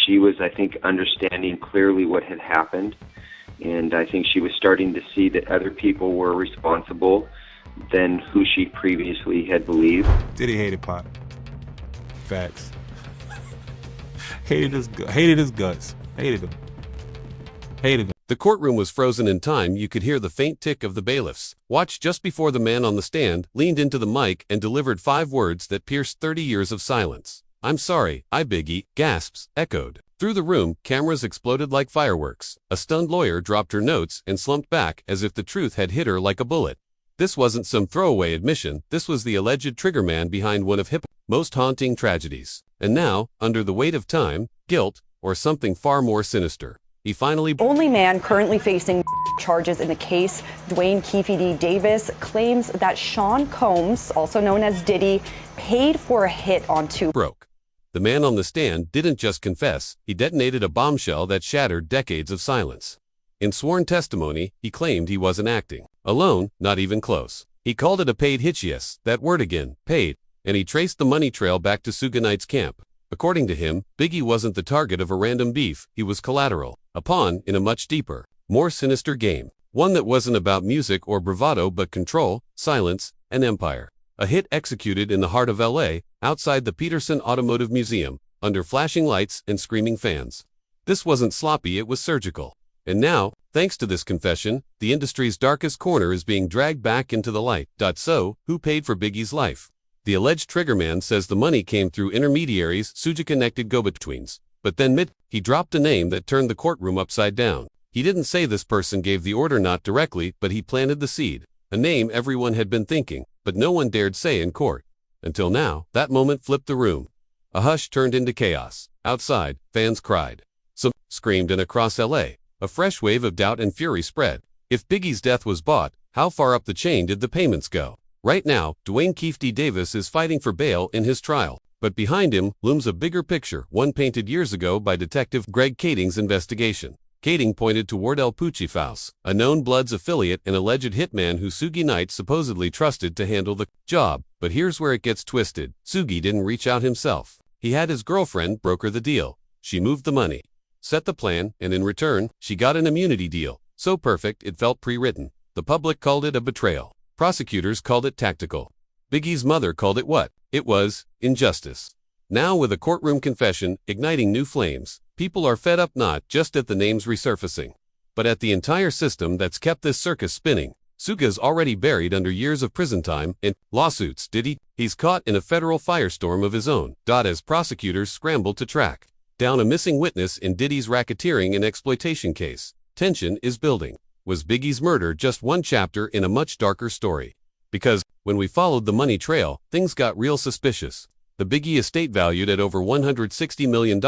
she was, I think, understanding clearly what had happened, and I think she was starting to see that other people were responsible than who she previously had believed. Diddy hated Pop. Facts. hated his guts. Hated him. Hated him. The courtroom was frozen in time. You could hear the faint tick of the bailiffs. Watch just before the man on the stand leaned into the mic and delivered 5 words that pierced 30 years of silence. "I'm sorry, Biggie," gasps echoed. Through the room, cameras exploded like fireworks. A stunned lawyer dropped her notes and slumped back as if the truth had hit her like a bullet. This wasn't some throwaway admission. This was the alleged triggerman behind one of hip most haunting tragedies. And now, under the weight of time, guilt, or something far more sinister, he finally... Only man currently facing charges in the case, Dwayne Keefe Davis, claims that Sean Combs, also known as Diddy, paid for a hit on broke. The man on the stand didn't just confess, he detonated a bombshell that shattered decades of silence. In sworn testimony, he claimed he wasn't acting alone, not even close. He called it a paid hit, yes, that word again, paid, and he traced the money trail back to Suge Knight's camp. According to him, Biggie wasn't the target of a random beef, he was collateral, a pawn in a much deeper, more sinister game, one that wasn't about music or bravado but control, silence, and empire. A hit executed in the heart of LA, outside the Peterson Automotive Museum, under flashing lights and screaming fans. This wasn't sloppy, it was surgical. And now, thanks to this confession, the industry's darkest corner is being dragged back into the light. So, who paid for Biggie's life? The alleged triggerman says the money came through intermediaries, SUGE-connected go-betweens. But then he dropped a name that turned the courtroom upside down. He didn't say this person gave the order, not directly, but he planted the seed. A name everyone had been thinking, but no one dared say in court. Until now, that moment flipped the room. A hush turned into chaos. Outside, fans cried. Some screamed, and across LA, a fresh wave of doubt and fury spread. If Biggie's death was bought, how far up the chain did the payments go? Right now, Dwayne Keefe Davis is fighting for bail in his trial. But behind him looms a bigger picture, one painted years ago by Detective Greg Kading's investigation. Kading pointed toward El Puchifaus, a known Bloods affiliate and alleged hitman who Suge Knight supposedly trusted to handle the job. But here's where it gets twisted. Suge didn't reach out himself. He had his girlfriend broker the deal. She moved the money, set the plan, and in return, she got an immunity deal. So perfect it felt pre-written. The public called it a betrayal. Prosecutors called it tactical. Biggie's mother called it what? It was injustice. Now, with a courtroom confession igniting new flames, people are fed up not just at the names resurfacing, but at the entire system that's kept this circus spinning. Suge's already buried under years of prison time and lawsuits. He's caught in a federal firestorm of his own. As prosecutors scramble to track down a missing witness in Diddy's racketeering and exploitation case, tension is building. Was Biggie's murder just one chapter in a much darker story? Because, when we followed the money trail, things got real suspicious. The Biggie estate, valued at over $160 million,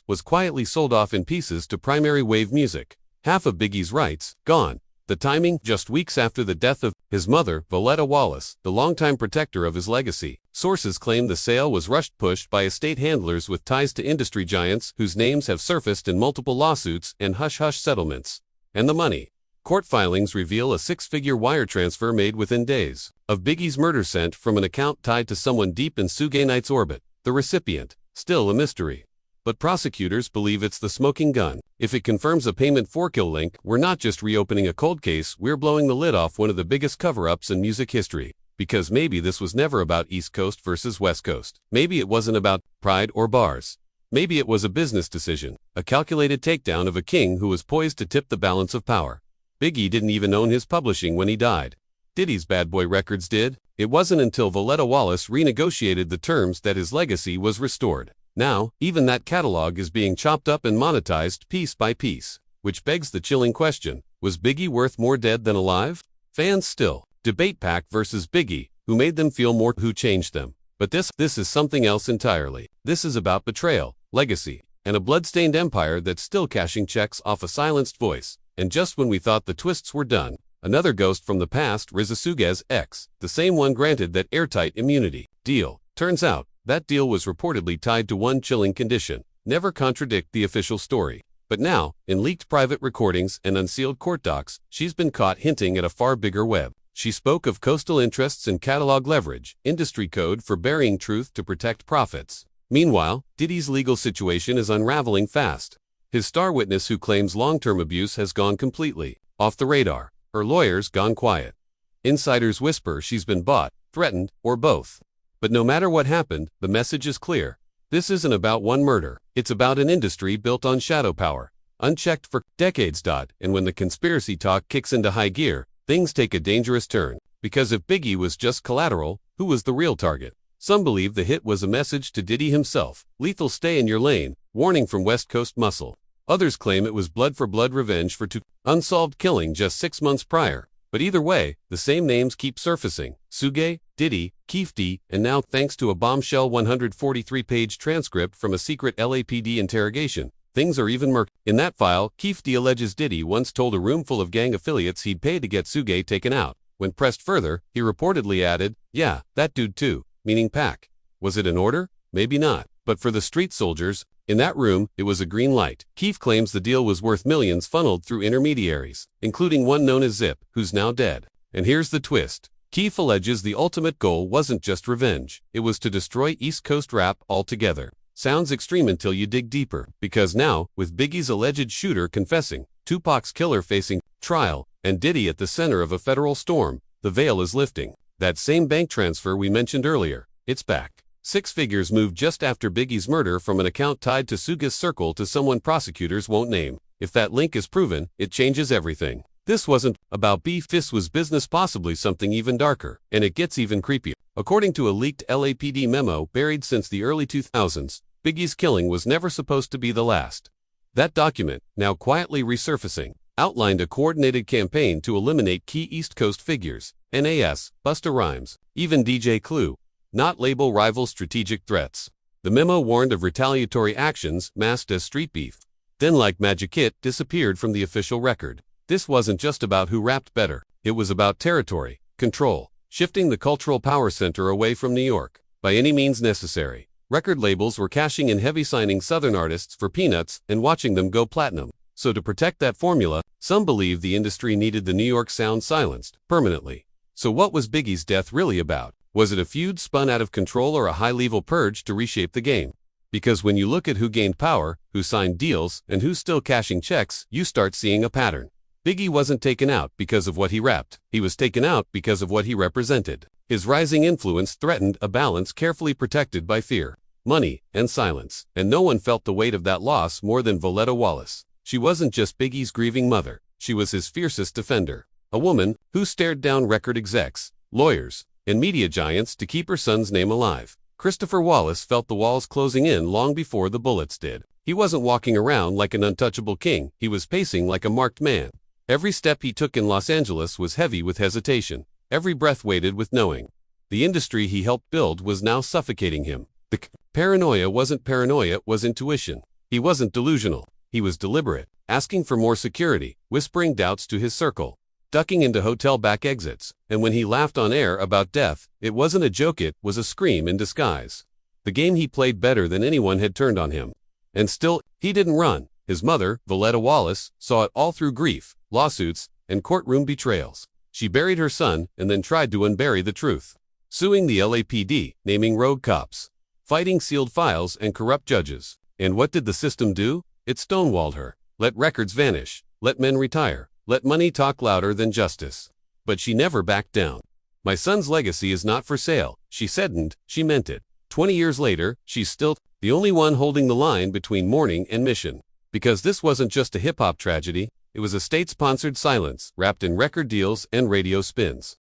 was quietly sold off in pieces to Primary Wave Music. Half of Biggie's rights, gone. The timing, just weeks after the death of his mother, Voletta Wallace, the longtime protector of his legacy. Sources claim the sale was pushed by estate handlers with ties to industry giants whose names have surfaced in multiple lawsuits and hush-hush settlements. And the money. Court filings reveal a 6-figure wire transfer made within days of Biggie's murder sent from an account tied to someone deep in Suge Knight's orbit. The recipient, still a mystery. But prosecutors believe it's the smoking gun. If it confirms a payment for kill link, we're not just reopening a cold case, we're blowing the lid off one of the biggest cover-ups in music history. Because maybe this was never about East Coast versus West Coast. Maybe it wasn't about pride or bars. Maybe it was a business decision, a calculated takedown of a king who was poised to tip the balance of power. Biggie didn't even own his publishing when he died. Diddy's Bad Boy Records did. It wasn't until Voletta Wallace renegotiated the terms that his legacy was restored. Now, even that catalog is being chopped up and monetized piece by piece. Which begs the chilling question, was Biggie worth more dead than alive? Fans still debate Pac versus Biggie, who made them feel more, who changed them. But this is something else entirely. This is about betrayal, legacy, and a bloodstained empire that's still cashing checks off a silenced voice. And just when we thought the twists were done, another ghost from the past, Suge's ex, the same one granted that airtight immunity deal. Turns out, that deal was reportedly tied to one chilling condition: never contradict the official story. But now, in leaked private recordings and unsealed court docs, she's been caught hinting at a far bigger web. She spoke of coastal interests and catalog leverage, industry code for burying truth to protect profits. Meanwhile, Diddy's legal situation is unraveling fast. His star witness who claims long-term abuse has gone completely off the radar. Her lawyer's gone quiet. Insiders whisper she's been bought, threatened, or both. But no matter what happened, the message is clear. This isn't about one murder. It's about an industry built on shadow power, unchecked for decades. And when the conspiracy talk kicks into high gear, things take a dangerous turn. Because if Biggie was just collateral, who was the real target? Some believe the hit was a message to Diddy himself. Lethal, stay in your lane. Warning from West Coast Muscle. Others claim it was blood-for-blood revenge for two unsolved killing just 6 months prior. But either way, the same names keep surfacing. SUGE, Diddy, Keefe D, and now thanks to a bombshell 143-page transcript from a secret LAPD interrogation, things are even murky. In that file, Keefe D alleges Diddy once told a room full of gang affiliates he'd pay to get SUGE taken out. When pressed further, he reportedly added, "Yeah, that dude too," meaning Pac. Was it an order? Maybe not. But for the street soldiers, in that room, it was a green light. Keefe claims the deal was worth millions funneled through intermediaries, including one known as Zip, who's now dead. And here's the twist. Keefe alleges the ultimate goal wasn't just revenge. It was to destroy East Coast rap altogether. Sounds extreme until you dig deeper, because now, with Biggie's alleged shooter confessing, Tupac's killer facing trial, and Diddy at the center of a federal storm, the veil is lifting. That same bank transfer we mentioned earlier, it's back. 6 figures moved just after Biggie's murder from an account tied to SUGE's circle to someone prosecutors won't name. If that link is proven, it changes everything. This wasn't about beef, this was business, possibly something even darker, and it gets even creepier. According to a leaked LAPD memo buried since the early 2000s, Biggie's killing was never supposed to be the last. That document, now quietly resurfacing, outlined a coordinated campaign to eliminate key East Coast figures, Nas, Busta Rhymes, even DJ Clue, not label rival strategic threats. The memo warned of retaliatory actions masked as street beef. Then, like magic, it disappeared from the official record. This wasn't just about who rapped better. It was about territory, control, shifting the cultural power center away from New York. By any means necessary, record labels were cashing in heavy, signing Southern artists for peanuts and watching them go platinum. So to protect that formula, some believe the industry needed the New York sound silenced permanently. So what was Biggie's death really about? Was it a feud spun out of control or a high-level purge to reshape the game? Because when you look at who gained power, who signed deals, and who's still cashing checks, you start seeing a pattern. Biggie wasn't taken out because of what he rapped. He was taken out because of what he represented. His rising influence threatened a balance carefully protected by fear, money, and silence. And no one felt the weight of that loss more than Voletta Wallace. She wasn't just Biggie's grieving mother. She was his fiercest defender. A woman who stared down record execs, lawyers, and media giants to keep her son's name alive. Christopher Wallace felt the walls closing in long before the bullets did. He wasn't walking around like an untouchable king. He was pacing like a marked man. Every step he took in Los Angeles was heavy with hesitation. Every breath weighted with knowing. The industry he helped build was now suffocating him. The paranoia wasn't paranoia, it was intuition. He wasn't delusional. He was deliberate, asking for more security, whispering doubts to his circle, ducking into hotel back exits, and when he laughed on air about death, it wasn't a joke, it was a scream in disguise. The game he played better than anyone had turned on him. And still, he didn't run. His mother, Voletta Wallace, saw it all through grief, lawsuits, and courtroom betrayals. She buried her son and then tried to unbury the truth, suing the LAPD, naming rogue cops, fighting sealed files and corrupt judges. And what did the system do? It stonewalled her. Let records vanish. Let men retire. Let money talk louder than justice. But she never backed down. My son's legacy is not for sale, she said, and she meant it. 20 years later, she's still the only one holding the line between mourning and mission. Because this wasn't just a hip-hop tragedy, it was a state-sponsored silence, wrapped in record deals and radio spins.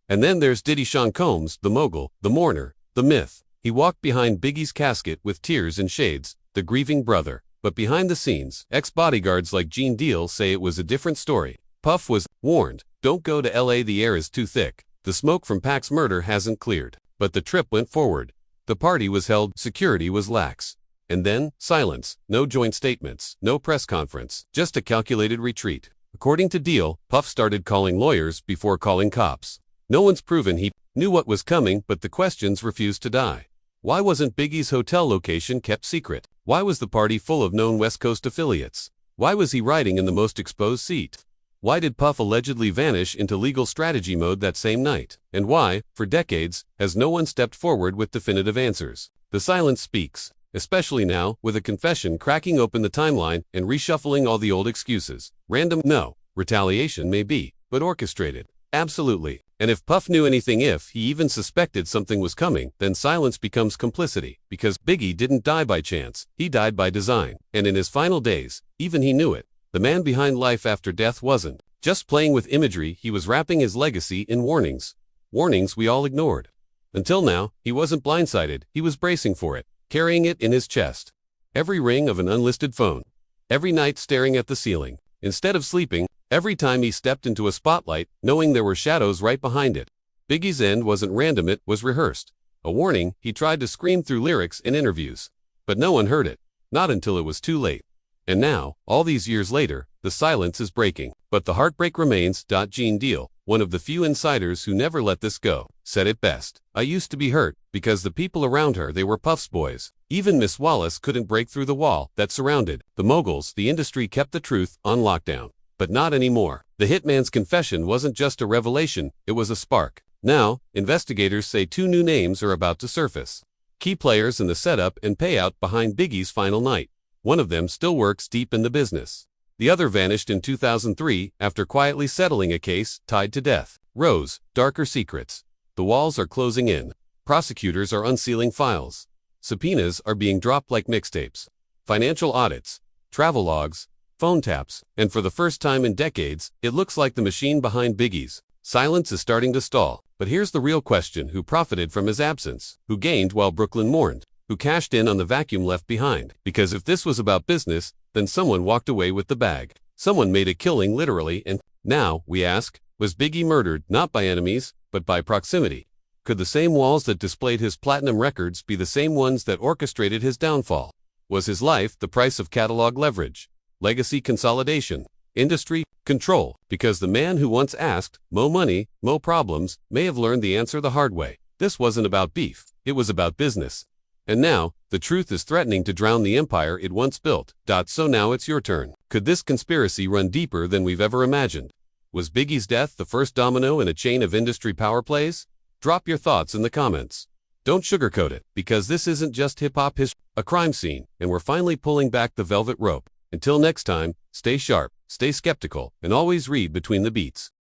And then there's Diddy Sean Combs, the mogul, the mourner, the myth. He walked behind Biggie's casket with tears and shades, the grieving brother. But behind the scenes, ex-bodyguards like Gene Deal say it was a different story. Puff was warned, don't go to LA, the air is too thick. The smoke from Pac's murder hasn't cleared. But the trip went forward. The party was held, security was lax. And then, silence, no joint statements, no press conference, just a calculated retreat. According to Deal, Puff started calling lawyers before calling cops. No one's proven he knew what was coming, but the questions refused to die. Why wasn't Biggie's hotel location kept secret? Why was the party full of known West Coast affiliates? Why was he riding in the most exposed seat? Why did Puff allegedly vanish into legal strategy mode that same night? And why, for decades, has no one stepped forward with definitive answers? The silence speaks, especially now, with a confession cracking open the timeline and reshuffling all the old excuses. Random? No. Retaliation may be, but orchestrated. Absolutely. And if Puff knew anything, if he even suspected something was coming, then silence becomes complicity, because Biggie didn't die by chance, he died by design. And in his final days, even he knew it. The man behind life after death wasn't just playing with imagery, he was wrapping his legacy in warnings. Warnings we all ignored. Until now, he wasn't blindsided, he was bracing for it, carrying it in his chest. Every ring of an unlisted phone. Every night staring at the ceiling. Instead of sleeping, every time he stepped into a spotlight, knowing there were shadows right behind it. Biggie's end wasn't random, it was rehearsed. A warning he tried to scream through lyrics in interviews. But no one heard it. Not until it was too late. And now, all these years later, the silence is breaking. But the heartbreak remains. Gene Deal, one of the few insiders who never let this go, said it best. I used to be hurt, because the people around her, they were Puff's boys. Even Miss Wallace couldn't break through the wall that surrounded the moguls. The industry kept the truth on lockdown. But not anymore. The hitman's confession wasn't just a revelation, it was a spark. Now, investigators say 2 new names are about to surface. Key players in the setup and payout behind Biggie's final night. One of them still works deep in the business. The other vanished in 2003 after quietly settling a case tied to death. Rose, darker secrets. The walls are closing in. Prosecutors are unsealing files. Subpoenas are being dropped like mixtapes. Financial audits, travel logs, phone taps, and for the first time in decades, it looks like the machine behind Biggie's silence is starting to stall. But here's the real question: who profited from his absence? Who gained while Brooklyn mourned? Who cashed in on the vacuum left behind? Because if this was about business, then someone walked away with the bag. Someone made a killing literally, and now, we ask, was Biggie murdered not by enemies, but by proximity? Could the same walls that displayed his platinum records be the same ones that orchestrated his downfall? Was his life the price of catalog leverage, legacy consolidation, industry control? Because the man who once asked, "Mo money, mo problems," may have learned the answer the hard way. This wasn't about beef, it was about business. And now, the truth is threatening to drown the empire it once built. So now it's your turn. Could this conspiracy run deeper than we've ever imagined? Was Biggie's death the first domino in a chain of industry power plays? Drop your thoughts in the comments. Don't sugarcoat it, because this isn't just hip-hop history, a crime scene, and we're finally pulling back the velvet rope. Until next time, stay sharp, stay skeptical, and always read between the beats.